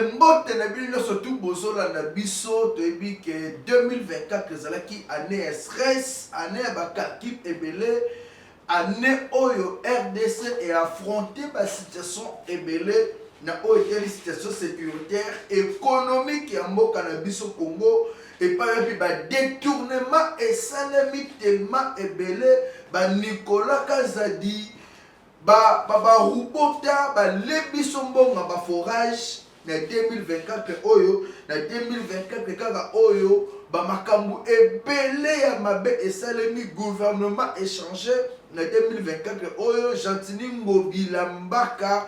mbote na bino surtout bozola na biso toyebi que 2024 ezalaki année ya stress, année ya bakalkil ebele, année oyo RDC et affronté ba situation ebele na oyo teli situation sécuritaire économique ya mboka na biso Congo et pas puis ba détournement et salami tellement ebele ba Nicolas Kazadi ba rubota ba lebiso mbonga ba forage na 2024 oyo na 2024 kaka oyo ba makambu ebele ya mabe esalemi gouvernement échangé na 2024 oyo Gentini Ngobila Mbaka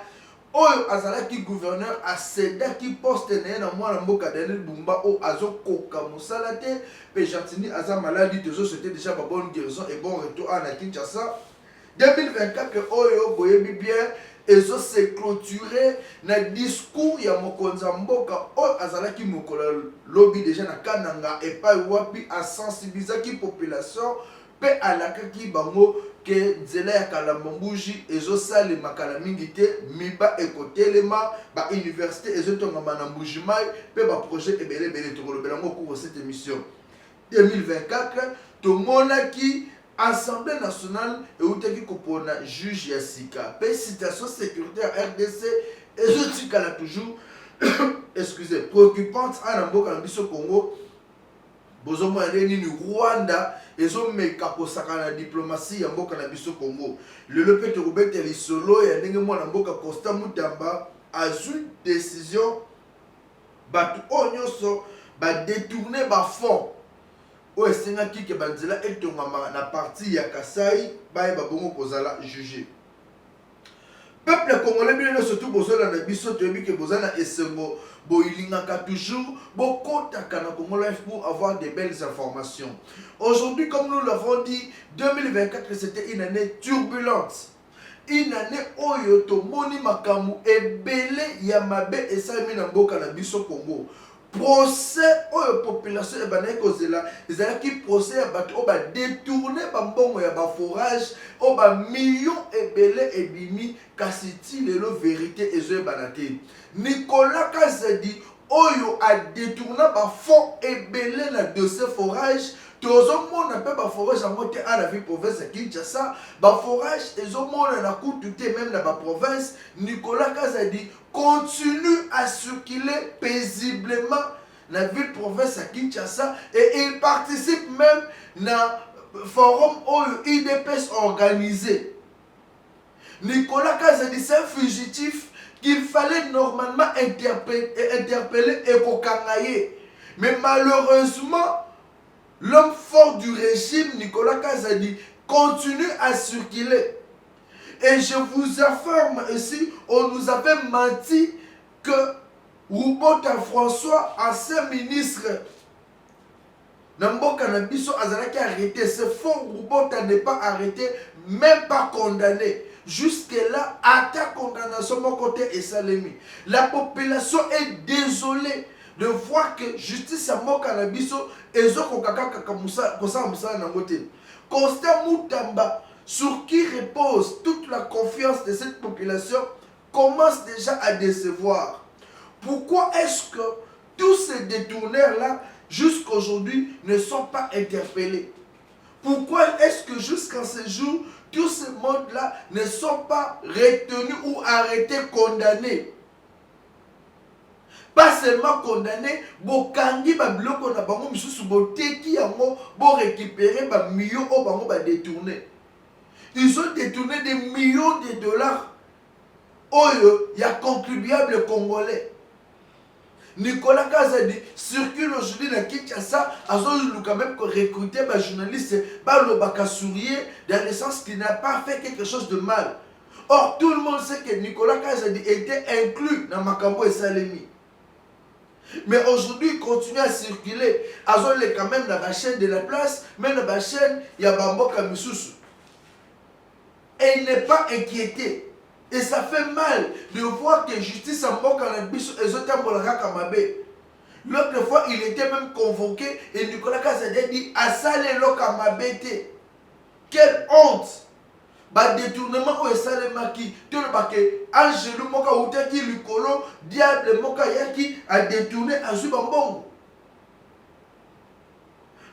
oyo azalaki gouverneur asedaki poste na ye na mwana mboka Daniel Bumba o azokoka mosala te pe Gentini aza maladi tozo c'était déjà ba bonne guérison et bon retour à Kinshasa 2024 oyo boyebi bien ezo se clôturer na discours ya mokonza mboka oyo azalaki mokola lobby déjà na kananga epai wapi asensibilisaki population pe alakaki bango ke nzela ya Kalamambuji ezosala makala mingi te miba ekotelema ba université ezotongama na Mbujimai pe ba projet ebele tokolobela ngo pour cette émission 2024 tomonaki Assemblée nationale et outaki kopona juge ya sika pe situation sécuritaire RDC ezotikala toujours excusez préoccupante à mboka na biso Congo bozomo ya nini Rwanda ezomeka kosaka na diplomatie ya mboka na biso Congo lelo pe tokobeta lisolo ya ndenge mwana mboka Constant Mutamba azui décision batu onyoso ba détourner ba fonds o esengaki ke banzela etongama na parti ya Kasai baye babongo kozala jugé peuple congolais bien surtout bozola na biso toyebi ke bozana esengo boilingaka toujours bokotaka na Congo Life pour avoir de belles informations. Aujourd'hui, comme nous l'avons dit, 2024 c'était une année turbulente. Une année oyo tomoni makamu ebele ya mabe esalemi na mboka na biso Congo. Procès oyo population e banayi kozela ezalaki procès ya bato oyo badetourne bambongo ya baforage oyo bamillion ebele ebimi kasi ti lelo vérité ezoyebana te. Nicolas Kazadi oyo adetourna bafond ebele na dossier forage tozomona mpe baforage yango te a la ville province ya Kinshasa baforage ezomona na kutu te même na baprovince. Nicolas Kazadi continue à circuler paisiblement dans la ville province à Kinshasa et il participe même dans le forum IDPS organisé. Nicolas Kazadi, c'est un fugitif qu'il fallait normalement interpeller et kokangaye. Mais malheureusement, l'homme fort du régime, Nicolas Kazadi, continue à circuler. Et je vous informe ici, on nous avait menti que Rubota François, ancien ministre, Namboka Nabiso Azalaki arrêté. Ce fond, Rubota n'est pas arrêté, même pas condamné. Jusque-là, à ta condamnation, mon côté est salemi. La population est désolée de voir que justice à Moka Nabiso et Zokokaka Kakamusa, Kosa Musa Nangote. Constant Mutamba, sur qui repose toute la confiance de cette population, commence déjà à décevoir. Pourquoi est-ce que tous ces détourneurs-là, jusqu'à aujourd'hui, ne sont pas interpellés? Pourquoi est-ce que jusqu'à ce jour, tous ces mondes-là ne sont pas retenus ou arrêtés, condamnés? Pas seulement condamnés, bokangi ba biloko na bango misusu boteki yango bo récupérer ba millions o bango ba détourner. Ils ont détourné des millions de dollars. Oyo, il y a contribuables congolais. Nicolas Kazadi circule aujourd'hui dans Kinshasa, a quand même recruté des journalistes, Balobaka Sourier, dans le sens qu'il n'a pas fait quelque chose de mal. Or, tout le monde sait que Nicolas Kazadi était inclus dans Makambo et Salemi. Mais aujourd'hui, il continue à circuler. Azol est quand même dans la chaîne de la place, même dans la chaîne, il y a Bamboka Misusu. Et il n'est pas inquiété. Et ça fait mal de voir que justice en Mboka na biso ezotambolaka kamabe. L'autre fois, il était même convoqué et Nicolas Kazadi dit Asale lo kamabe te. Quelle honte! ba détournement o esalemaki to le baké angelu moka utaki likolo diable moka yaki a détourné azui bambongo.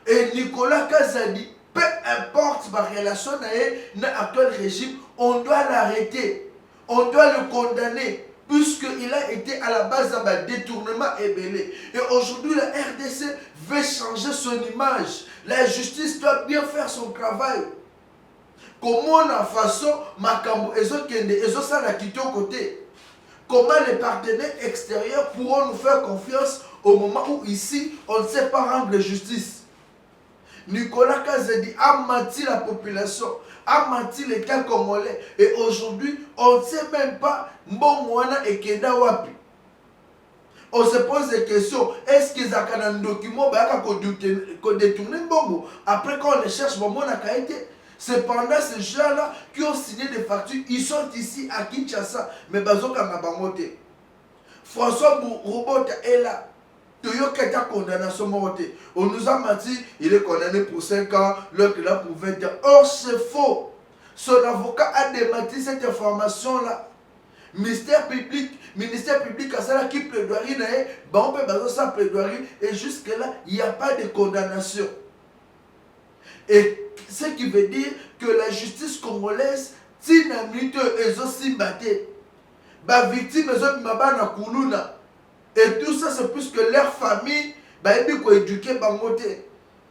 Et Nicolas Kazadi, peu importe ma relation avec l'actuel régime, on doit l'arrêter, on doit le condamner, puisqu'il a été à la base d'un détournement ébélé. Et aujourd'hui, la RDC veut changer son image. La justice doit bien faire son travail. Comment la façon, Makambo, ça l'a quitté au côté. Comment les partenaires extérieurs pourront nous faire confiance au moment où ici, on ne sait pas rendre justice. Nicolas Kazadi a menti la population, a menti l'État congolais. Et aujourd'hui, on ne sait même pas Mbongwana et Keda Wapi. On se pose des questions. Est-ce qu'ils ont un document qu'on détourne Mbongo? Après, quand on les cherche, Mbongo n'a qu'à été. Cependant, ces gens-là qui ont signé des factures, ils sont ici à Kinshasa. Mais Bazoka n'a pas monté. François Robota est là. Condamnation. On nous a menti, il est condamné pour 5 ans, l'autre là pour 20 ans. Or, c'est faux. Son avocat a démenti cette information-là. Ministère public à ça qui plaidoirie, on peut baser sa plaidoirie et jusque-là, il n'y a pas de condamnation. Et ce qui veut dire que la justice congolaise, tina minute et aussi batté. Ba victime et mabana kuluna. Et tout ça, c'est plus que leur famille, ils éduquer.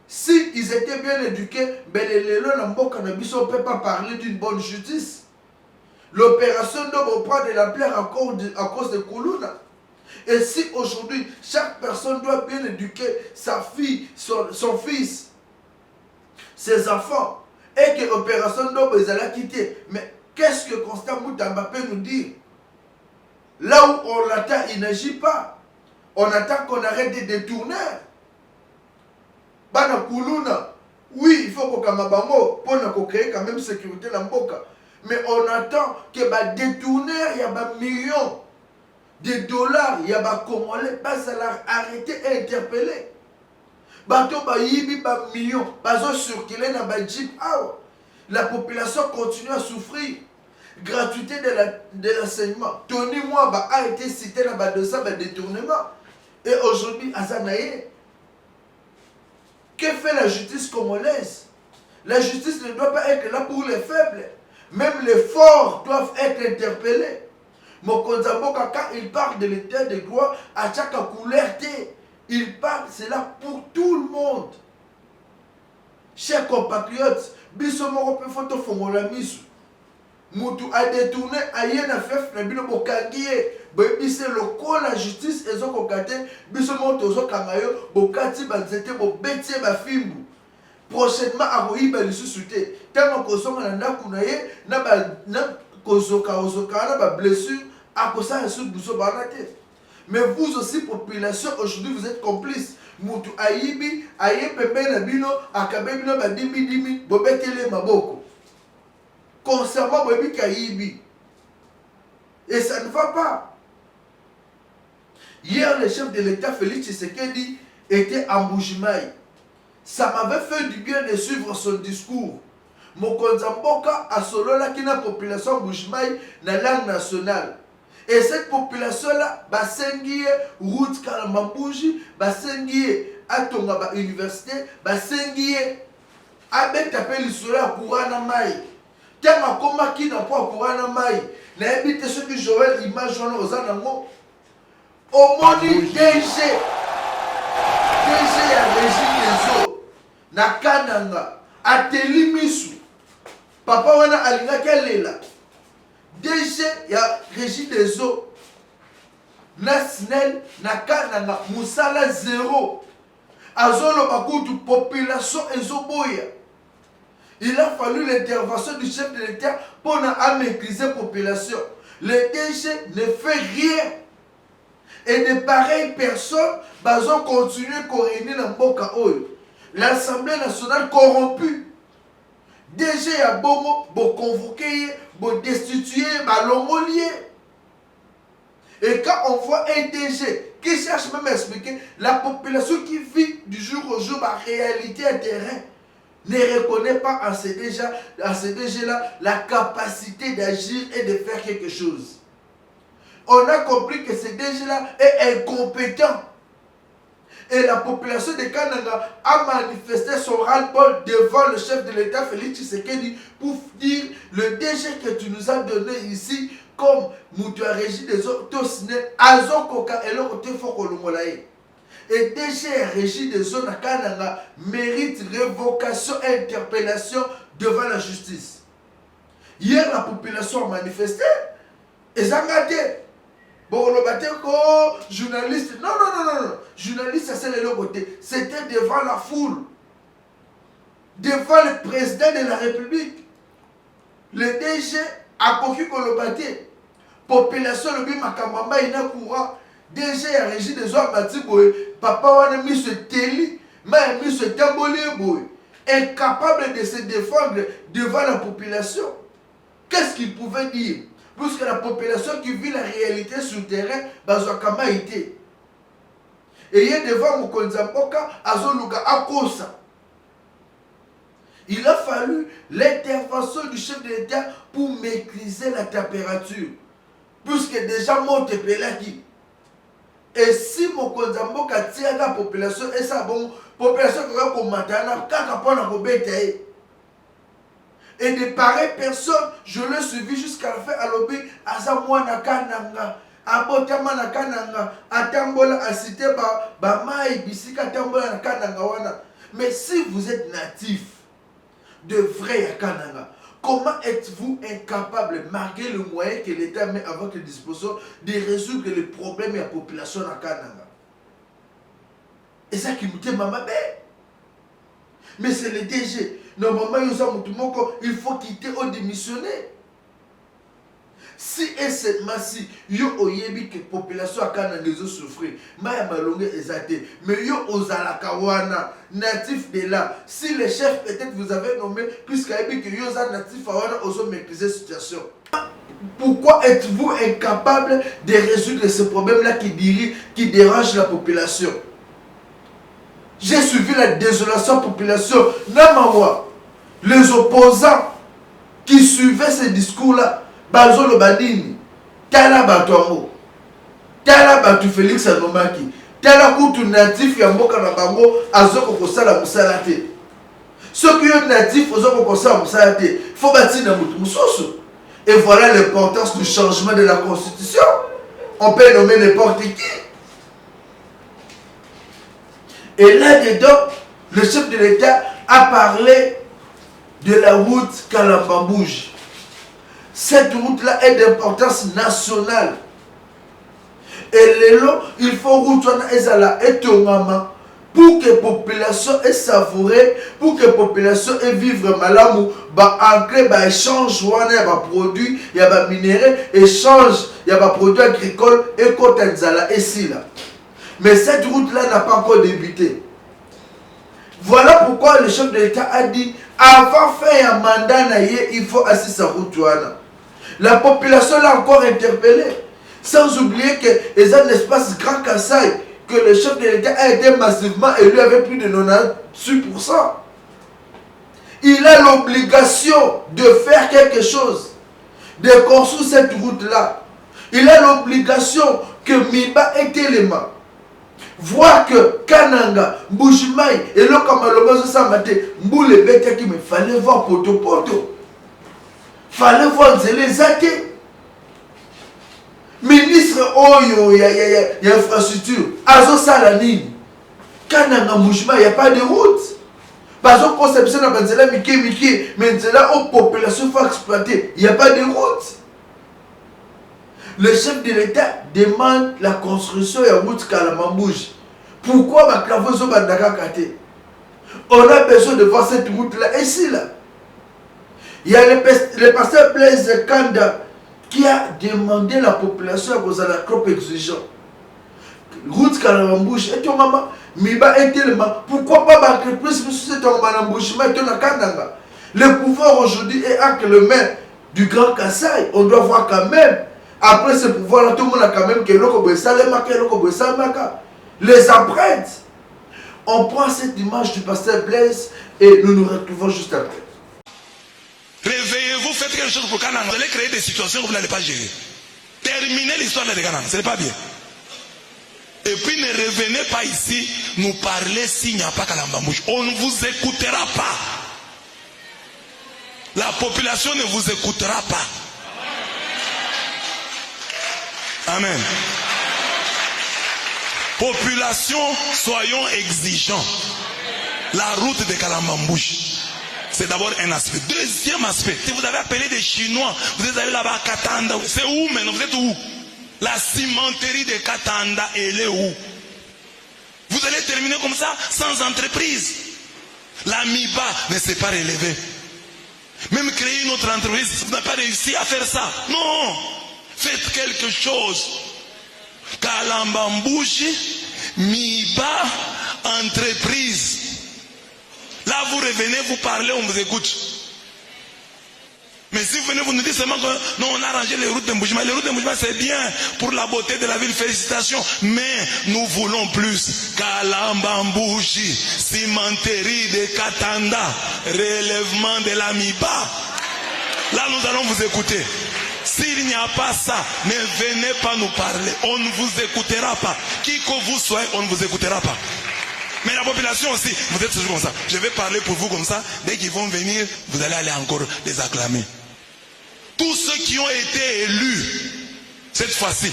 Si ils étaient bien éduqués, on ne peut pas parler d'une bonne justice. L'opération doit prendre de l'ampleur à cause de Koulouna. Et si aujourd'hui, chaque personne doit bien éduquer sa fille, son fils, ses enfants, et que l'opération doit les quitter, mais qu'est-ce que Constant Moutamba peut nous dire? Là où on l'attend, il n'agit pas. On attend qu'on arrête de détourner. Bana Koulouna, oui, il faut qu'on Kamabango pour créer quand même sécurité dans le Mboka. Mais on attend que les détourneurs, il y a des millions de dollars, il y a des Congolais, pas arrêter et interpeller. Bateau ba yibi ba millions, bazo circuler dans ba jeep. La population continue à souffrir. Gratuité de l'enseignement. Tony Mwaba a été cité dans le dossier de détournement. Et aujourd'hui, Azanaye, que fait la justice congolaise? La justice ne doit pas être là pour les faibles. Même les forts doivent être interpellés. Mokonzamboka, quand il parle de l'état de gloire, à chaque couleur, il parle, c'est là pour tout le monde. Chers compatriotes, Bissomoro peut photo fongola misu. Moutou a détourné ayen a fait bino bokangiye bebise loko la justice ezo kokate biso moto zo kangayo bokati banzete bobetie ba fimbu prochainement akoyiba lisusu te tellement kozonga na ndaku na ye na ba na kozoka na ba blessure akosa sous buso banate. Mais vous aussi population aujourd'hui vous êtes complices. Moutou ayibi aye pembe na bino akabe bino ba dimi bobetele maboko concernant Bobi Kayibi. Et ça ne va pas. Hier, le chef de l'État, Félix Tshisekedi, était à Mbujimaï. Ça m'avait fait du bien de suivre son discours. Mokonzamboka a solo la qui n'a population Mbujimaï dans la langue nationale. Et cette population-là, basengie route Kalamambuji, basengie atonga ba université, basengie abet appelle l'isole à Kourana Maï. Tellement comme qui n'a pas pour un maï, n'habite ce que Joël image aux anamos. Au moni DG à régime des eaux, na kananga, ateli misu. Papa wana alinga kelela. DG ya régime des eaux, na snel, na kananga, musala zéro. Azolo bakutu population ezoboya. Il a fallu l'intervention du chef de l'État pour maîtriser la population. Le DG ne fait rien. Et de pareilles personnes vont continuer à courir dans Mboka Oyo. L'Assemblée nationale corrompue. DG a bon pour convoquer, pour destituer, pour l'homolier. Et quand on voit un DG qui cherche même à expliquer la population qui vit du jour au jour la réalité à terrain, ne reconnaît pas à ce DG-là la capacité d'agir et de faire quelque chose. On a compris que ce DG-là est incompétent. Et la population de Kananga a manifesté son ras-le-bol devant le chef de l'État, Félix Tshisekedi, pour dire le DG que tu nous as donné ici, comme Moutoua Régie des Autosine, Azokoka et l'autre côté Fokolongolaye. Et DG Régie des zones à Kananga mérite révocation et interpellation devant la justice. Hier, la population a manifesté et ça a gâté. Bon, le journaliste, non, journaliste, c'est le côté. C'était devant la foule, devant le président de la République. Le DG a coquille qu'on le battait. Population, le bim, Makamamba, il a courant. DG a régi des hommes bâtis, papa, on a mis ce télé, mais a mis ce tambolé, incapable de se défendre devant la population. Qu'est-ce qu'il pouvait dire? Puisque la population qui vit la réalité sur le terrain, bazwakama été. Et il est devant Mokonzamboka, Azoluga Akosa. Il a fallu l'intervention du chef de l'État pour maîtriser la température. Puisque déjà monte pelaki. Et si Mokonzamboka tient la population, et ça bon, population qui va commenter, et de pareilles personnes, je l'ai suivi jusqu'à la fin à l'obé, Azamwana Kananga, Abotama na Kananga, Atambola a cité Bamaï, Bisika Tambola na Kananga wana. Mais si vous êtes natif de vrai à Kananga, comment êtes-vous incapable, malgré le moyen que l'État met à votre disposition, de résoudre les problèmes de la population à Kananga? Et ça qui me dit, maman, mais c'est le DG. Normalement, il faut quitter ou démissionner. Si et cette masse, yo oyebi que la population a Kananga souffrir, maya malongue ezate, mais yo ozalakawana, natif de là. Si le chef peut-être vous avez nommé, puisqu'il y a que yo natif awana oso maîtriser la situation. Pourquoi êtes-vous incapable de résoudre ce problème-là qui dérange la population? J'ai suivi la désolation de la population. Namawa, les opposants qui suivaient ces discours-là, Bazolo Badini, Tala Batongo, Tala Batu Félix Anomaki, Tala Koutou natif Yamboka Nabango, Azoko Kosala Moussalate. Ceux qui sont natifs, Azoko Kosala Moussalate, il faut bâtir dans Moussoso. Et voilà l'importance du changement de la constitution. On peut nommer n'importe qui. Et là-dedans, le chef de l'État a parlé de la route Kalambambouge. Cette route-là est d'importance nationale. Et il faut route et Tongama pour que la population ait savouré, pour que la population ait vivre malamou, ancré, échange, il y a des produits, il y a des minéraux, échange, il y a des produits agricoles, et Kotanzala, et si là. Mais cette route-là n'a pas encore débuté. Voilà pourquoi le chef de l'État a dit, avant de faire un mandat, il faut assister à la route. La population l'a encore interpellé. Sans oublier que les un espace Grand Kassai, que le chef de l'État a été massivement élu avec plus de 98%. Il a l'obligation de faire quelque chose, de construire cette route-là. Il a l'obligation que Miba ait élément. Voir que Kananga, Mboujimaï et le Kamalobozo Samate, Mboule Bete qui me fallait voir poto. Fallait voir les athées. Ministre Oyo, il y a infrastructure. Azo Salanine. Kananga, Mboujimaï, il n'y a pas de route. Parce que conception n'a pas de là, Miki, mais là, aux populations faut exploiter. Il n'y a pas de route. Le chef de l'État demande la construction de la route Kalambambouge. Pourquoi on a besoin de voir cette route-là ici là. Il y a le pasteur Blaise Kanda qui a demandé à la population à cause de la trop exigeante. Route Kalambambouge, et ton maman, Miba est tellement. Pourquoi pas plus sur ton embouchement et ton Kandanga? Le pouvoir aujourd'hui est avec le maire du Grand Kassai. On doit voir quand même. Après ce pouvoir-là, tout le monde a quand même que les empreintes. On prend cette image du pasteur Blaise et nous nous retrouvons juste après. Réveillez-vous, faites quelque chose pour Canaan. Vous allez créer des situations que vous n'allez pas gérer. Terminez l'histoire de Canaan, ce n'est pas bien. Et puis ne revenez pas ici nous parler s'il n'y a pas Kalambambouche. On ne vous écoutera pas. La population ne vous écoutera pas. Amen. Population, soyons exigeants. La route de Kalambambouche, c'est d'abord un aspect. Deuxième aspect, si vous avez appelé des Chinois, vous êtes allés là-bas à Katanda. C'est où maintenant? Vous êtes où? La cimenterie de Katanda, elle est où? Vous allez terminer comme ça, sans entreprise. La MIBA ne s'est pas relevée. Même créer une autre entreprise, vous n'avez pas réussi à faire ça. Non. Faites quelque chose. Kalambambouchi, MIBA, entreprise. Là, vous revenez, vous parlez, on vous écoute. Mais si vous venez, vous nous dites seulement que non, on a arrangé les routes de Mboujima. Les routes de Mboujima, c'est bien pour la beauté de la ville, félicitations. Mais nous voulons plus. Kalambambouchi, cimenterie de Katanda, relèvement de la MIBA. Là, nous allons vous écouter. S'il n'y a pas ça, ne venez pas nous parler. On ne vous écoutera pas. Qui que vous soyez, on ne vous écoutera pas. Mais la population aussi, vous êtes toujours comme ça. Je vais parler pour vous comme ça. Dès qu'ils vont venir, vous allez aller encore les acclamer. Tous ceux qui ont été élus, cette fois-ci,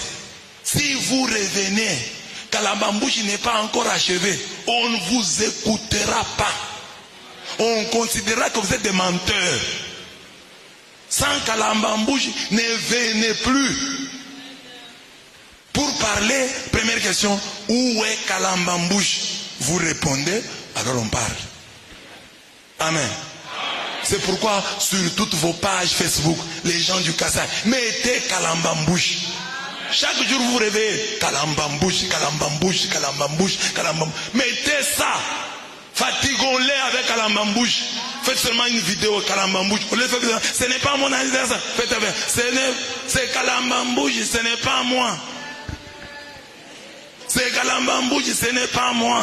si vous revenez, Kalambambouchi n'est pas encore achevé, on ne vous écoutera pas. On considérera que vous êtes des menteurs. Sans Kalambambouchi, ne venez plus. Pour parler, première question, où est Kalambambouchi? Vous répondez, alors on parle. Amen. C'est pourquoi sur toutes vos pages Facebook, les gens du Kassai, mettez Kalambambouche. Chaque jour vous réveillez, Kalambambouche, Kalambambouche, Kalambambouche, Kalambambouche. Mettez ça. Fatigons-les avec Kalambambouche. Faites seulement une vidéo Kalambambouche. Ce n'est pas mon anniversaire. C'est Kalambambouche, ce n'est pas moi. C'est Kalambambouche, ce n'est pas moi.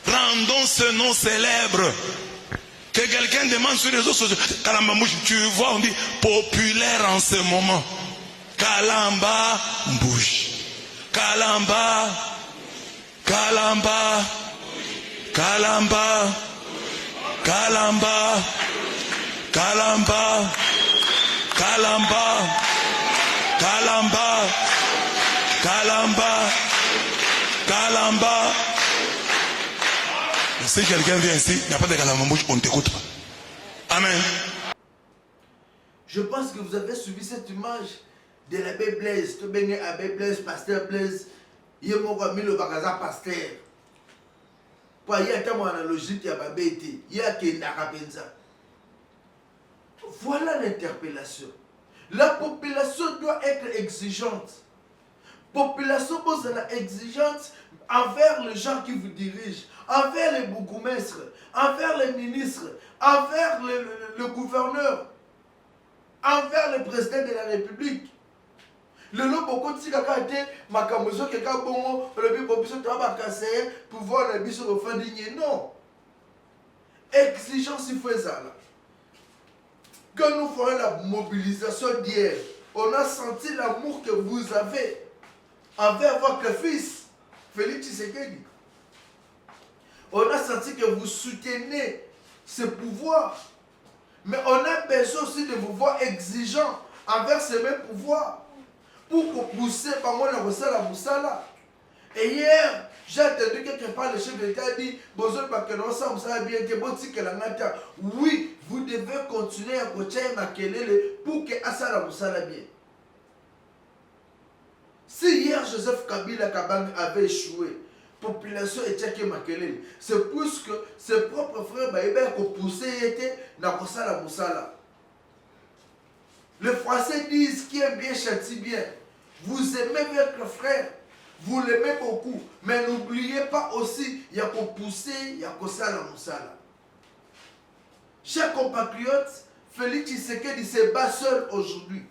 Rendons ce nom célèbre. Que quelqu'un demande sur les réseaux sociaux. Kalambambouche, tu vois, on dit populaire en ce moment. Kalambambouche. Kalamba. Kalamba. Kalamba. Kalamba. Kalamba. Kalamba. Kalamba. Kalamba. Kalamba. Si quelqu'un vient ici, il n'y a pas de Kalambambouche, on ne t'écoute pas. Amen. Je pense que vous avez suivi cette image de l'abbé Blaise. Tu es abbé Blaise, pasteur Blaise. Il y a le bagaza pasteur. Pour y a une analogie qui a pas été. Il y a qui voilà l'interpellation. La population doit être exigeante. Population pose la exigeante envers les gens qui vous dirigent, envers les bourgmestres, envers les ministres, envers le gouverneur, envers le président de la République. Le lot beaucoup de sikakate makamozo keka bongo le bi population doit pas casser pouvoir le biso au fin digné non. Exigence il faut ça là. Quand nous ferons la mobilisation d'hier, on a senti l'amour que vous avez envers votre fils, Félix Tshisekedi. On a senti que vous soutenez ce pouvoir. Mais on a besoin aussi de vous voir exigeant envers ce même pouvoir. Pour que pousser par moi la Moussala. Et hier, j'ai entendu quelque part le chef de l'État dit oui, vous devez continuer à coacher Makelele pour que Assala Moussala bien. Si hier Joseph Kabila Kabang avait échoué, population était Makelele, c'est puisque ses propres frères Baïbé ont poussé était dans la Moussala. Les Français disent qui aime bien châtie bien. Vous aimez votre frère, vous l'aimez beaucoup, mais n'oubliez pas aussi, il y a qu'on pousser, il y a qu'on ça la Moussala. Chers compatriotes, Félix Tshisekedi se bat seul aujourd'hui.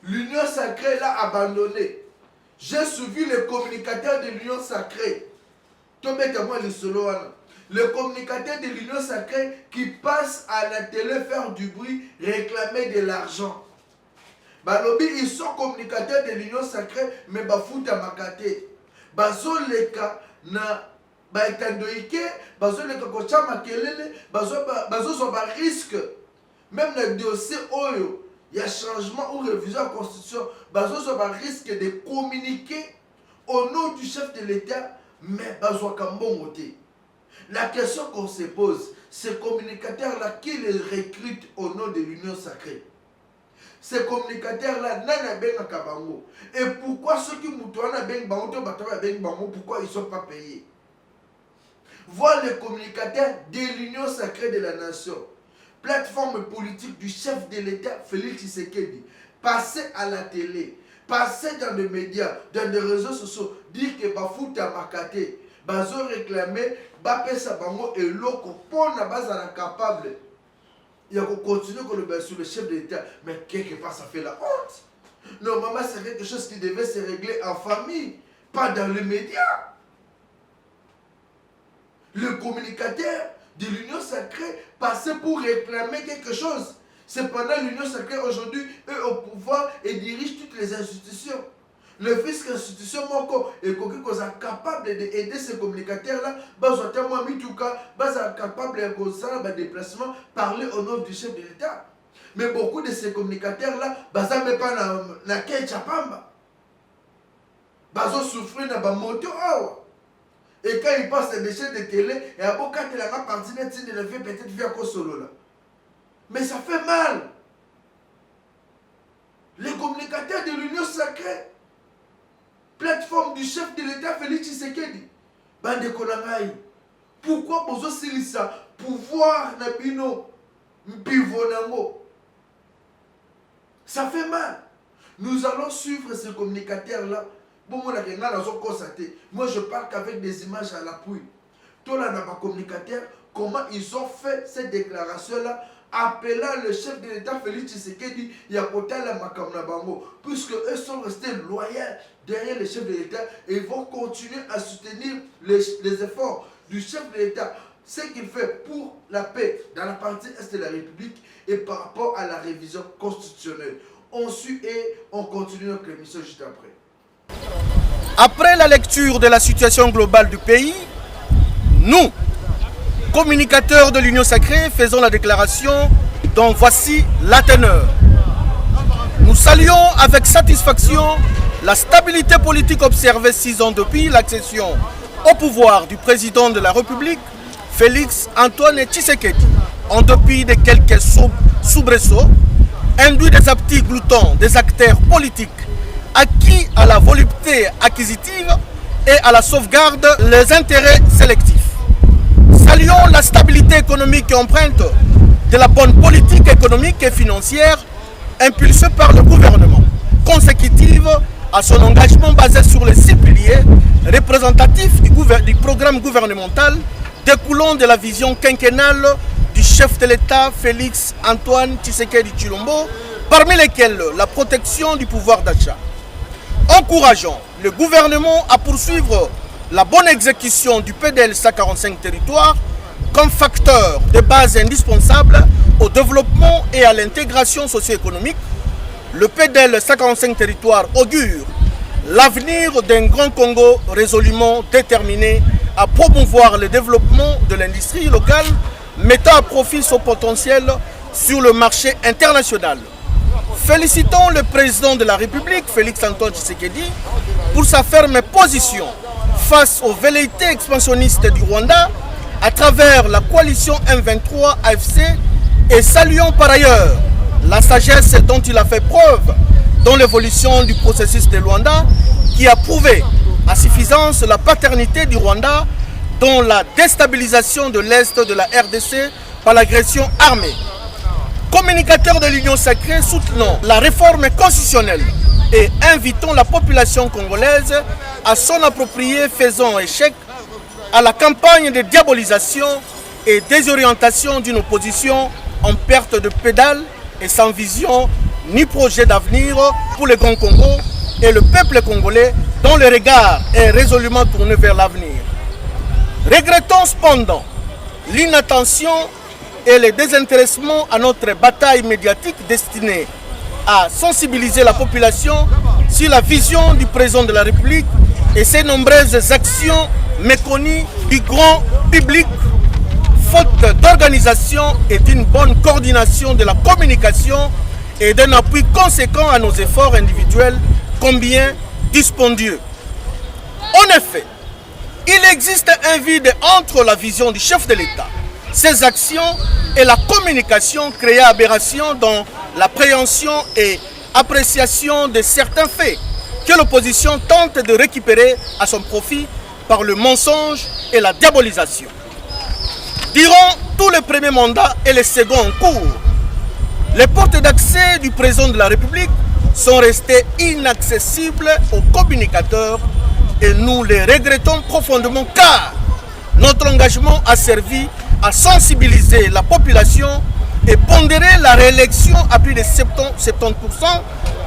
L'Union sacrée l'a abandonné. J'ai suivi les communicateurs de l'Union sacrée. Le communicateur de l'Union sacrée qui passe à la télé faire du bruit, réclamer de l'argent. Balobi, ils sont communicateurs de l'Union sacrée, mais bafuta makate. Bazoleka na baetandoike, bazoleka kocha makelele, bazo ba risque. Même le dossier oyo, il y a changement ou révision de la constitution, bazo ba risque de communiquer au nom du chef de l'État, mais bazo kambongote. La question qu'on se pose, ces communicateurs-là, qui les recrutent au nom de l'Union sacrée? Ces communicateurs-là, nana benga kabango. Et pourquoi ceux qui moutouana benga bango, pourquoi ils ne sont pas payés? Voilà les communicateurs de l'Union sacrée de la nation. Plateforme politique du chef de l'État, Félix Tshisekedi. Passer à la télé, passer dans les médias, dans les réseaux sociaux, dire que Bafouta Makate, Bazo réclamer, Bapesa Bango et l'autre, pour na base à capable. Il y a continuer sur le chef de l'État, mais quelque part ça fait la honte. Normalement, c'est quelque chose qui devait se régler en famille, pas dans les médias. Le communicateur de l'Union sacrée passait pour réclamer quelque chose. Cependant, l'Union sacrée aujourd'hui est au pouvoir et dirige toutes les institutions. Le fisc institution est capable d'aider ces communicateurs-là, capable de déplacement, parler au nom du chef de l'État. Mais beaucoup de ces communicateurs-là, ne pas na Kechapamba. Ils souffrent dans la moto. Et quand ils passent des chaînes de télé, et à beaucoup de la partie de la vie, peut-être via Kosolo là. Mais ça fait mal. Les communicateurs de l'Union sacrée, plateforme du chef de l'État Félix Tshisekedi, bande konangai. Pourquoi bozo silisa pouvoir nabino mpivonango? Ça fait mal. Nous allons suivre ces communicateurs là. Moi je parle qu'avec des images à l'appui. Tous les communicateurs, comment ils ont fait cette déclaration là, appelant le chef de l'État Félix Tshisekedi Yakotala Makamnabango, puisque eux sont restés loyaux derrière le chef de l'État et ils vont continuer à soutenir les efforts du chef de l'État, ce qu'il fait pour la paix dans la partie est de la République et par rapport à la révision constitutionnelle. On suit et on continue notre émission juste après. Après la lecture de la situation globale du pays, nous, communicateurs de l'Union sacrée, faisons la déclaration dont voici la teneur. Nous saluons avec satisfaction la stabilité politique observée 6 ans depuis l'accession au pouvoir du président de la République, Félix Antoine Tshisekedi, en dépit de quelques soubresauts, induits des aptits gloutons des acteurs politiques acquis à la volupté acquisitive et à la sauvegarde des intérêts sélectifs. Saluons la stabilité économique et empreinte de la bonne politique économique et financière impulsée par le gouvernement, consécutive à son engagement basé sur les 6 piliers représentatifs du programme gouvernemental découlant de la vision quinquennale du chef de l'État Félix Antoine Tshisekedi Tshilombo, parmi lesquels la protection du pouvoir d'achat. Encourageons le gouvernement à poursuivre la bonne exécution du PDL 145 territoires comme facteur de base indispensable au développement et à l'intégration socio-économique. Le PDL 145 territoires augure l'avenir d'un grand Congo résolument déterminé à promouvoir le développement de l'industrie locale, mettant à profit son potentiel sur le marché international. Félicitons le président de la République, Félix Antoine Tshisekedi, pour sa ferme position face aux velléités expansionnistes du Rwanda à travers la coalition M23 AFC et saluons par ailleurs la sagesse dont il a fait preuve dans l'évolution du processus de Rwanda qui a prouvé à suffisance la paternité du Rwanda dans la déstabilisation de l'Est de la RDC par l'agression armée. Communicateurs de l'Union sacrée, soutenons la réforme constitutionnelle et invitons la population congolaise à s'en approprier, faisant échec à la campagne de diabolisation et désorientation d'une opposition en perte de pédale et sans vision ni projet d'avenir pour le Grand Congo et le peuple congolais dont le regard est résolument tourné vers l'avenir. Regrettons cependant l'inattention et le désintéressement à notre bataille médiatique destinée à sensibiliser la population sur la vision du président de la République et ses nombreuses actions méconnues du grand public, faute d'organisation et d'une bonne coordination de la communication et d'un appui conséquent à nos efforts individuels, combien dispendieux. En effet, il existe un vide entre la vision du chef de l'État, ses actions et la communication créée aberration dans l'appréhension et appréciation de certains faits que l'opposition tente de récupérer à son profit par le mensonge et la diabolisation. Durant tout le premier mandat et le second en cours, les portes d'accès du président de la République sont restées inaccessibles aux communicateurs et nous les regrettons profondément car notre engagement a servi à sensibiliser la population et pondérer la réélection à plus de 70%,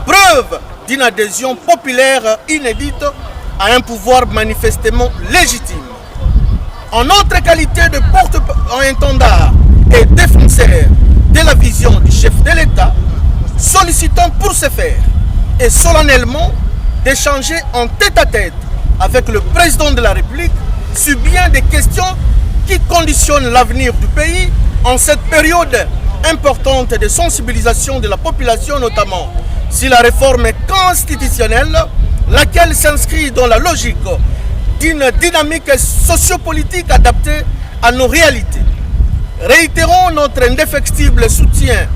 preuve d'une adhésion populaire inédite à un pouvoir manifestement légitime. En notre qualité de porte-étendard et défenseur de la vision du chef de l'État, sollicitons pour ce faire et solennellement d'échanger en tête-à-tête avec le président de la République sur bien des questions qui conditionnent l'avenir du pays en cette période importante de sensibilisation de la population, notamment sur la réforme constitutionnelle, laquelle s'inscrit dans la logique d'une dynamique sociopolitique adaptée à nos réalités. Réitérons notre indéfectible soutien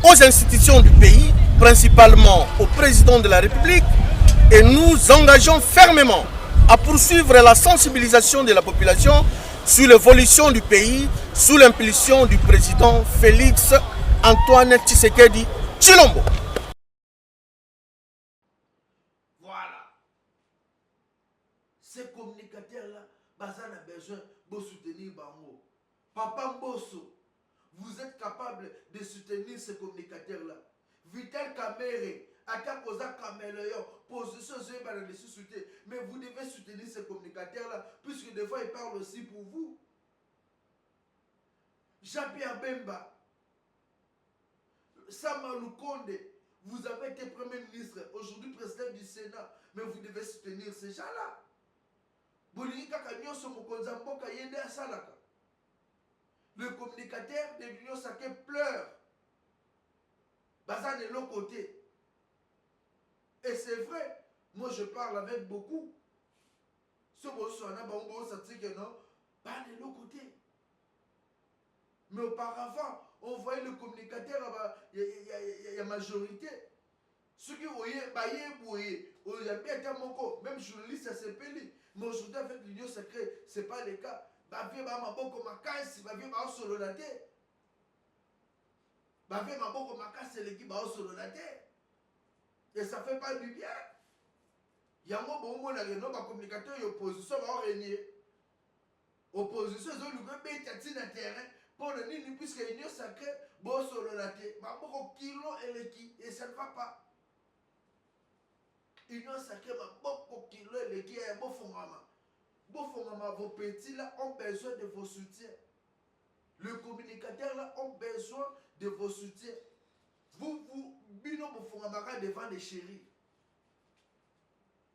aux institutions du pays, principalement au président de la République, et nous engageons fermement à poursuivre la sensibilisation de la population sur l'évolution du pays sous l'impulsion du président Félix Antoine Tshisekedi Tshilombo. Voilà. Ces communicateurs-là, Bazan a besoin de soutenir Bango. Papa Mbosso, vous êtes capable de soutenir ces communicateurs-là. Vital Kamere, Atakoza Kameleyo, position de soutenir. Mais vous devez soutenir ces communicateurs-là, puisque des fois ils parlent aussi pour vous. Jean-Pierre Bemba, Samalou Konde, vous avez été Premier ministre, aujourd'hui président du Sénat, mais vous devez soutenir ces gens-là. Le communicateur de l'Union Sacrée pleure. Bazan de l'autre côté. Et c'est vrai, moi je parle avec beaucoup. Ce que non, pas de l'autre côté. Mais auparavant, on voyait le communicateur, il y a majorité. Ceux qui voyaient, il y a bien été mon même journaliste, ça s'est payé. Mais aujourd'hui, avec l'Union Sacrée, ce n'est pas le cas. Bavie maboko makasi, bavie ba solo la terre. Bavie maboko makasi, l'équipe ba solo la terre. Et ça ne fait pas du bien. Il y a un moment où on a un communicateur et opposition va régner. Opposition, ils ont le bête à terrain. Pour le nid, puisque l'Union Sacrée, bon solo la terre. Maboko kilo et l'équipe, et ça ne va pas. L'Union Sacrée, maboko kilo et l'équipe, et bon fondement. Vos petits là ont besoin de vos soutiens. Le communicateur là ont besoin de vos soutiens. Vous, bino vous formera devant les chéris.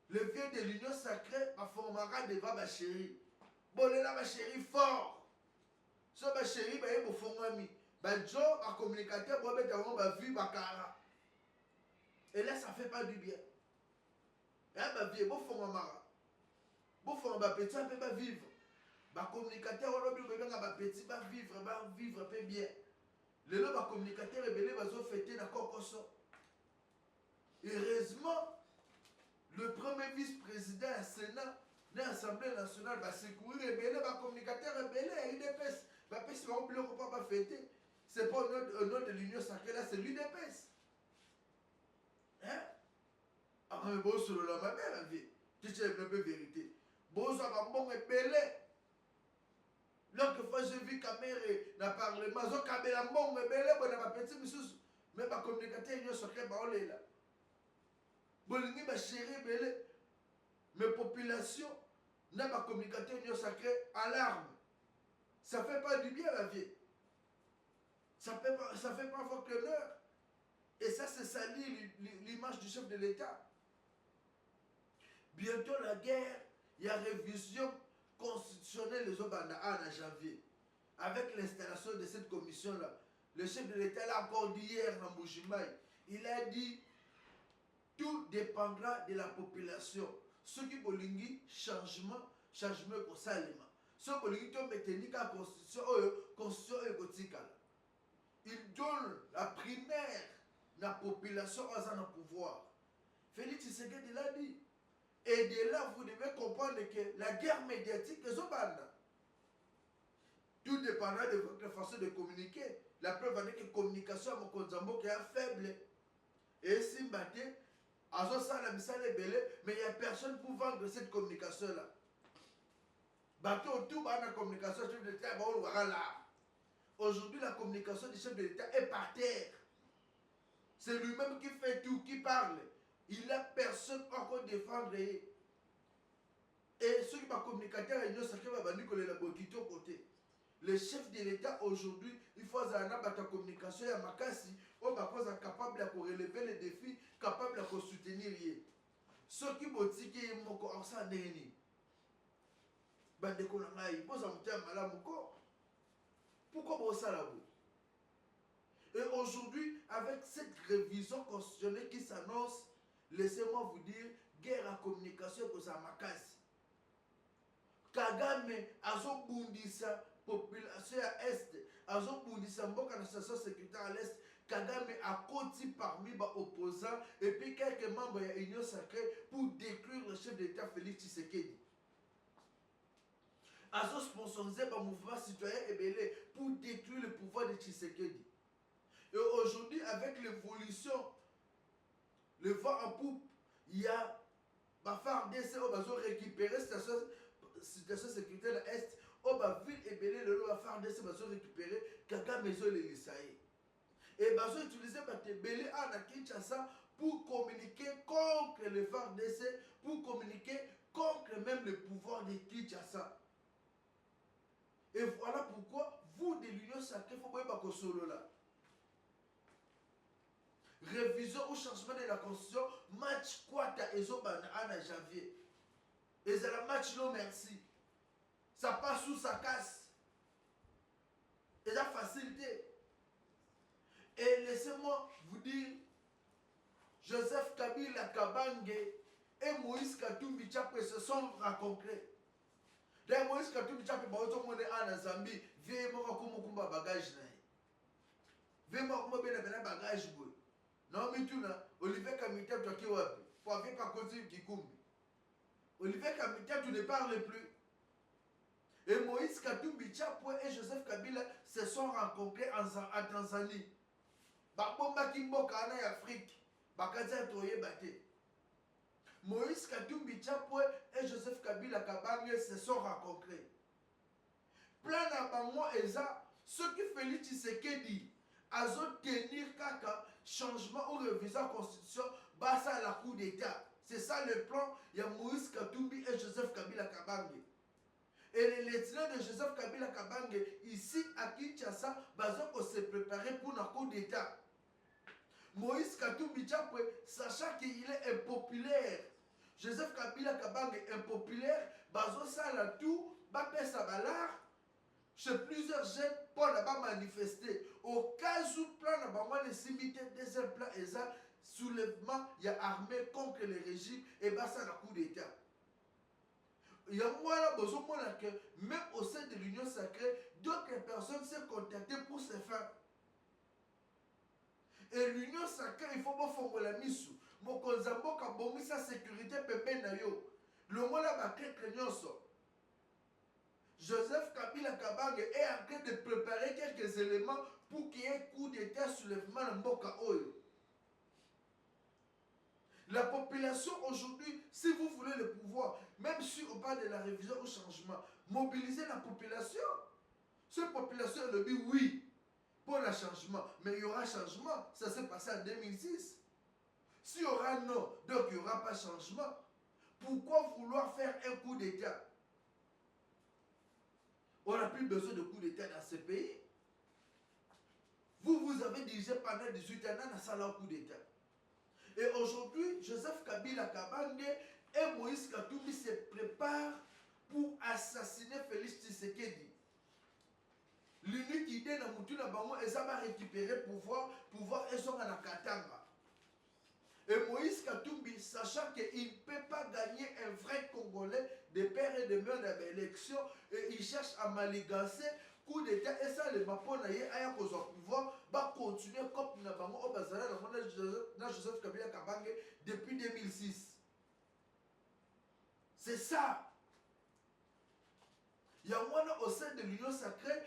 Le vieux de l'Union Sacrée a formera devant ma chérie. Bon, là, ma chérie fort. Ce ma chérie, il vous formera mi. Ben, Joe, un communicateur, vous avez vu ma cara. Et là, ça ne fait pas du bien. Et là, ma vie, vous formera. Bon, faut un petit peu va vivre. Ba communicateur on obi bébé nga petit va vivre peu bien. Le lot ba communicateur rebelle va zo fêter na kokoso. Heureusement, le premier vice-président à Sénat de l'Assemblée nationale va secourir rebelle ba communicateur rebelle et UDPS. Ba pesi va oublier qu'on pas fêter. C'est pas au nom de l'Union Sacrée là, c'est l'UDPS. Hein? Ah mais bon sur la mère vie. Tu sais un peu vérité. Bozo a bon et belé. L'autre fois j'ai vu Kamere dans le Parlement. Zo Kabela bon et belé. Bon n'a pas petit monsieur. Mais pas communicateur il y a secret ba olé là. Bolingi ba chéri belé. Mais population n'a pas communicateur union sacrée en larmes. Ça fait pas du bien à la vie. Ça fait pas votre honneur. Et ça, c'est salir l'image du chef de l'État. Bientôt la guerre, il y a révision constitutionnelle les Obanda en janvier. Avec l'installation de cette commission-là, le chef de l'État l'a encore dit hier dans Mbujimayi. Il a dit tout dépendra de la population. Ceux qui veulent changement pour Salima. Ceux qui veulent maintenir la constitution, il donne la primaire de la population à un pouvoir. Félix Tshisekedi l'a dit. Et de là, vous devez comprendre que la guerre médiatique est Zobanda. Tout dépendra de votre façon de communiquer. La preuve est que la communication à Mokonzambo qui est faible. Et si Mbaté, mais il n'y a personne pour vendre cette communication-là. Bateau, tout dans la communication, chef de l'État, aujourd'hui, la communication du chef de l'État est par terre. C'est lui-même qui fait tout, qui parle. Il n'a personne encore défendre. Et ceux qui sont communicateurs, ils ne savent pas que la côté. Le chef de l'État aujourd'hui, il faut que communication à Makassi, on va être capable de relever les défis, capable de soutenir. Ceux qui ont dit qu'ils sont en train de faire, pourquoi vous ça? Et aujourd'hui, avec cette révision constitutionnelle qui s'annonce, laissez-moi vous dire, guerre à communication pour ça Makassi. Kagame a bundisa population à Est, a bundisa mboka na station sécuritaire à l'Est, Kagame a côté parmi les opposants et puis quelques membres de l'Union sacrée pour détruire le chef d'État Félix Tshisekedi. A sponsorisé par le mouvement citoyen ébélé pour détruire le pouvoir de Tshisekedi. Et aujourd'hui, avec l'évolution, le vent en poupe, il y a FARDC qui va récupérer cette situation sécuritaire de l'Est, au ville et belé le lot FARDC va récupérer Kagame les Lissaï. Et va utiliser belé à Kinshasa pour communiquer contre le FARDC, pour communiquer contre même le pouvoir de Kinshasa. Et voilà pourquoi vous de l'Union sacrée, il faut pas que solo là. Révision ou changement de la constitution, match Kwata et Zobana en janvier. Et c'est le match non merci. Ça passe sous sa casse. Et ça facilité. Et laissez-moi vous dire, Joseph Kabila Kabange et Moïse Katumbi Tchapwe se sont rencontrés. D'ailleurs, Moïse Katumbi Tchapwe en Zambie, viens moi comme bagage. Viens moi comme bagage. Non, mais tout là, Olivier Kamita, tu as qui wapi? Pour avoir pas continué Kikumbi. Olivier Kamita, tu ne parles plus. Et Moïse Katumbi Tchapwe et Joseph Kabila se sont rencontrés en Tanzanie. Bakbomba Kimboka en Afrique. Bakaza Toye Bate. Moïse Katumbi Tchapwe et Joseph Kabila Kabange se sont rencontrés. Plan d'abandon et ça, ce qui Félix Tshisekedi a tenir kaka changement ou révision de la constitution basse à la coup d'État. C'est ça le plan. Il y a Moïse Katumbi et Joseph Kabila Kabange. Et les lieutenants de Joseph Kabila Kabange ici à Kinshasa vont se préparer pour un coup d'État. Moïse Katumbi Tchapwe, sachant qu'il est impopulaire, Joseph Kabila Kabange est impopulaire, bazo ça la tout, bapé sa balard. Chez plusieurs jeunes, Paul n'a pas manifesté. Au cas où plan n'a pas de simité, deuxième plan est ça, soulèvement, il y a armée contre le régime et bah ça la coup d'État. Il y a moi besoin que même au sein de l'Union sacrée, d'autres personnes s'est contactées pour se faire. Et l'Union sacrée, il faut pas faire la mise. Mon konzambo kabongi sa sécurité pepe na yo. Le mot là va créer craignos. Joseph Kabila Kabange est en train de préparer quelques éléments pour qu'il y ait coup d'État soulèvement dans Mboka Oyo. La population aujourd'hui, si vous voulez le pouvoir, même si on parle de la révision au changement, mobilisez la population. Cette population elle dit oui pour le changement, mais il y aura changement. Ça s'est passé en 2006. S'il y aura non, donc il n'y aura pas changement. Pourquoi vouloir faire un coup d'État? On n'a plus besoin de coup d'État dans ce pays. Vous avez dirigé pendant 18 ans dans un coup d'État. Et aujourd'hui, Joseph Kabila Kabange et Moïse Katumbi se préparent pour assassiner Félix Tshisekedi. L'unique idée de Moutuna Bango est de récupérer pouvoir et son en Katanga. Et Moïse Katumbi, sachant qu'il ne peut pas gagner un vrai Congolais de père et de mère dans l'élection, et il cherche à maligancer coup d'État et ça, les Maponaïs, à pouvoir, va continuer comme Nabango au Bazara, dans Joseph Kabila Kabange depuis 2006. C'est ça. Il y a moi au sein de l'Union sacrée,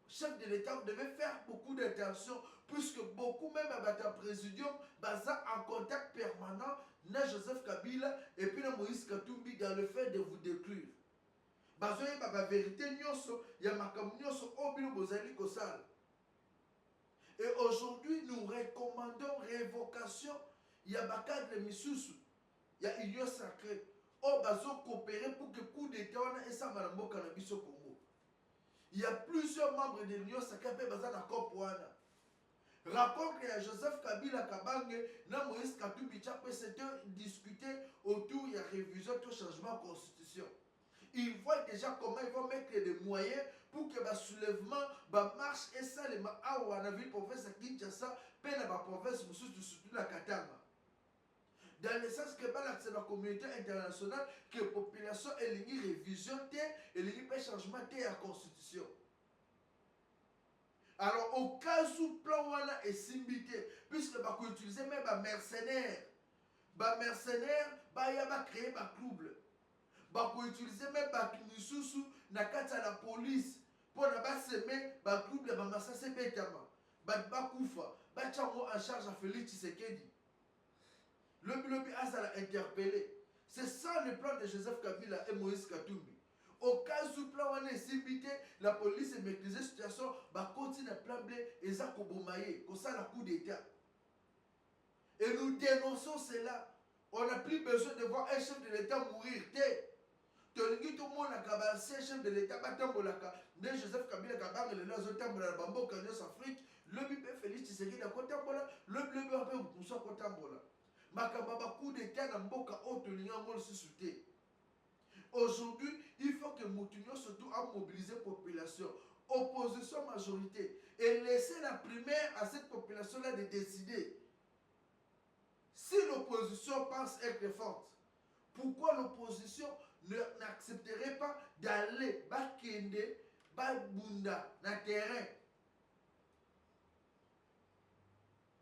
chef de l'État devait faire beaucoup d'interventions, puisque beaucoup, même à Bata Présidium, baza en contact permanent, na Joseph Kabila et puis na Moïse Katumbi dans le fait de vous détruire. Bazo y a la vérité, il y a ma communion au bilo bozali kosal. Et aujourd'hui, nous recommandons révocation, il y a Bakad le Misusu, il y a Union sacrée, au bazo coopérer pour que coup d'État et ça malambo cannabis au Congo. Il y a plusieurs membres de l'Union sacrée qui sont d'accord pour ça. Rapport que Joseph Kabila Kabange, na Moïse Katumbi, c'était discuté autour de la révision du changement de la constitution. Ils voient déjà comment ils vont mettre des moyens pour que le soulèvement, la marche et ça, les mains à la ville province de Kinshasa, peine à la province, surtout la Katanga. Dans le sens que c'est la communauté internationale que la population est une révision et une changement de la constitution. Alors, au cas où le plan est simbité, puisque va utiliser même les mercenaires, les mercenaires, ils vont créer des troubles. Ils vont utiliser même les Misusu dans la police pour semer des troubles, les massacres, les Bakoufa, les en charge à Félix Tshisekedi. Le Bilobi a interpellé. C'est ça le plan de Joseph Kabila et Moïse Katumbi. Au cas où le plan est simbité, la police maîtrise la situation, va continuer à plan blé et ça kobomaye, comme ça la coup d'État. Et nous dénonçons cela. On n'a plus besoin de voir un chef de l'État mourir. Tout le monde a cabassé, chef de l'État, Joseph Kabila Kabang, les autres tambola, le Bambo, Kanyos Afrique, le Bibé Félix Tshisekedi à Kotambola, le Bibé Rappé ou Poussa Kotambola. Makababa coup d'État dans Mboka Otolinga Mol Sussuté. Aujourd'hui, il faut que Moutinho surtout a mobilisé la population, opposition majorité, et laisser la primaire à cette population-là de décider. Si l'opposition pense être forte, pourquoi l'opposition n'accepterait pas d'aller Bakende, Babunda, dans le terrain?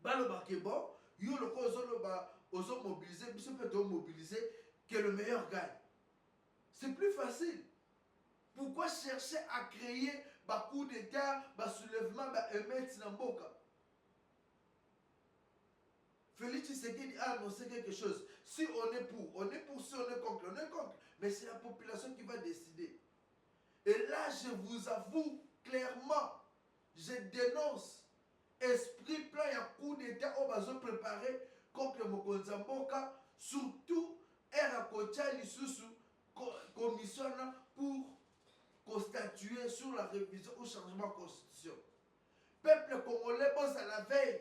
Balo Bakebo, yo le cause mobiliser, puis peut mobiliser que le meilleur gagne. C'est plus facile. Pourquoi chercher à créer un coup d'État, un soulèvement, un émeute dans Mboka? Félix Tshisekedi a annoncé quelque chose. Si on est pour, si on est contre, on est contre. Mais c'est la population qui va décider. Et là, je vous avoue clairement, je dénonce esprit plein et coup d'État au besoin préparé contre Mokonza Mboka, surtout Erakocha Lisusu, commission pour constatuer sur la révision ou changement de constitution. Peuple congolais, bon, à la veille.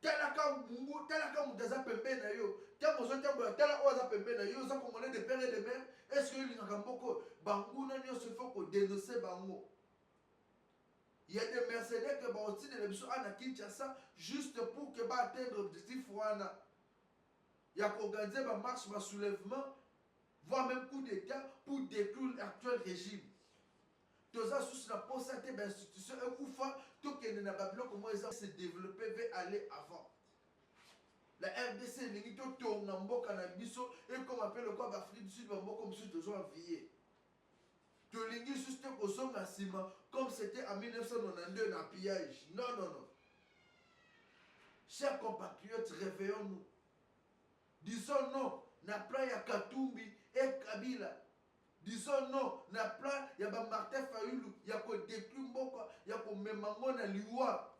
Talaka Moudaza Pembe na yo, Tala Oza Pembe na yo, ça congolais de père et de mère, est-ce que l'Inga Mboko, Bangouna se fait pour dénoncer Bango? Il y a des mercenaires qui vont aussi de l'émission à Kinshasa juste pour que va atteindre l'objectif. Il y a qu'organiser ma marche, ma soulèvement, voire même coup d'État pour détruire l'actuel régime. Tout ça sous la possibilité d'institution et Koufa, tout qui est dans Babylone, comment ils ont se développé veut aller avant. La RDC, les gens qui ont un bon cannabis et comme appelle le corps d'Afrique du Sud, comme si toujours envié. Tout les gens juste au son ciment, comme c'était en 1992 dans le pillage. Non, non, non. Chers compatriotes, réveillons-nous. Disons non, n'a pas ya Katumbi et Kabila. Disons non, n'a pas ya Martin Fayulu, ya ko détruire Mboka, ya ko memango na liwa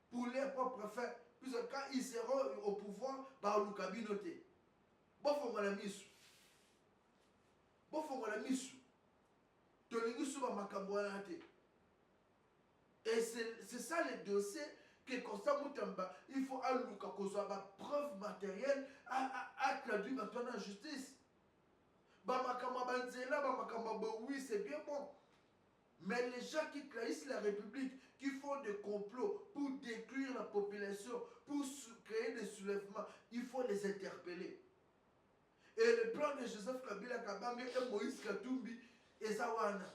pour les propres faits. Puisque quand ils seront au pouvoir, bah on kabinoté. Bon faut la misu. Bon faut la misu. tolingi suba makambo wana te. Et c'est ça le dossier que Constant Moutamba, il faut alouka kozwa ba preuve matérielle à traduire en justice. Ba makamba banzela ba makamba oui, c'est bien bon. Mais les gens qui trahissent la République, qui font des complots pour détruire la population, pour créer des soulèvements, il faut les interpeller. Et le plan de Joseph Kabila Kabambe et Moïse Katumbi et Zawana.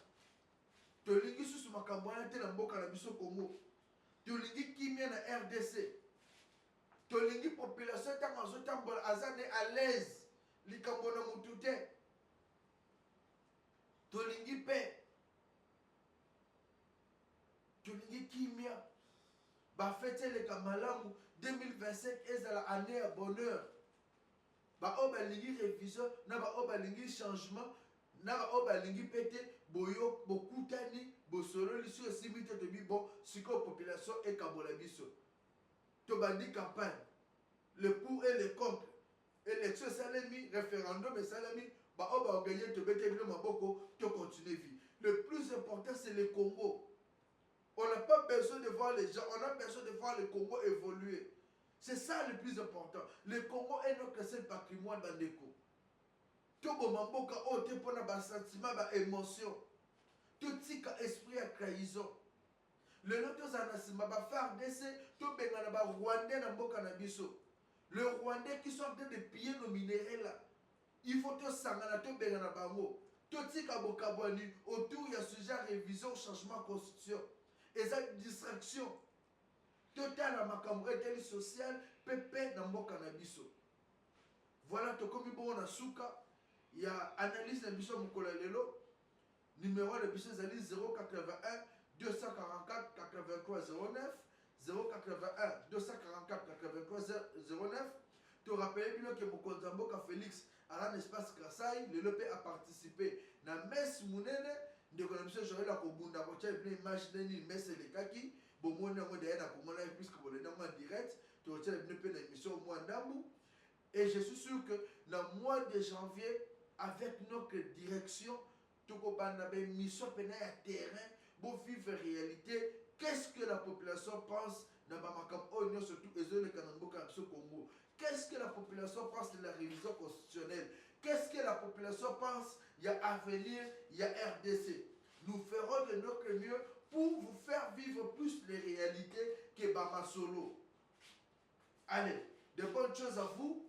Tolingi sous makambo wana te na mboka na biso Congo. Tolingi kimia na RDC. Tolingi population tango azotambola azane à l'aise. Likambo na mutu te. Tolingi paix. Tolingi kimia. Ba fête le kamalamu 2025 ezala année à bonheur. Ba oba lingi révision na ba oba lingi changement. Na oba lingi pété boyo bokutani bosolo liso simite de bi bon siko population et kabola biso to bandi campagne le pour et le contre élection salami référendum et salami ba oba gagner to bete bilo maboko to continuer vie. Le plus important c'est le Congo. On n'a pas besoin de voir les gens, on a besoin de voir le Congo évoluer. C'est ça le plus important. Le Congo est notre seul patrimoine bandeko. Tout le monde a un sentiment, une émotion. Tout tika esprit à trahison. Le nôtre zanasima ba FARDC, tout bengana Rwandais na mboka na biso. Le Rwandais qui sont en train de piller nos minéraux là. Il faut tout sangana tout bengana bango. Tout tika bokabwani autour il y a sujet à révision changement constitution. Et cette distraction. Total à makambo eteli social pepe na mboka na biso. Voilà to komi bon na suka. Il y a analyse de Bichon Moukola Lelo, numéro de Bichon Zali 081 244 83 09, 081 244 83 09. Tu rappelles bien que Mokonzamboka Félix a un espace Kassai, le Lopé a participé dans Mess Mounene, de l'émission Joël Akobunda, quand tu as une image d'une messe et les kaki, bon, moi, on a pour moi, puisque vous l'avez en direct, tu as une émission au mois d'amour. Et je suis sûr que dans le mois de janvier, avec notre direction, tout le monde a une mission à terrain pour vivre la réalité. Qu'est-ce que la population pense dans le surtout les Congo? Qu'est-ce que la population pense de la révision constitutionnelle? Qu'est-ce que la population pense? Il y a Avenir, il y a RDC. Nous ferons de notre mieux pour vous faire vivre plus les réalités que Bama Solo. Allez, de bonnes choses à vous.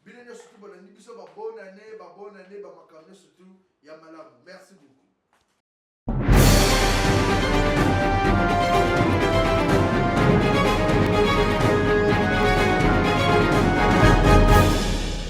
Bien surtout bonne année, bonne année, surtout Yamalamu. Merci beaucoup.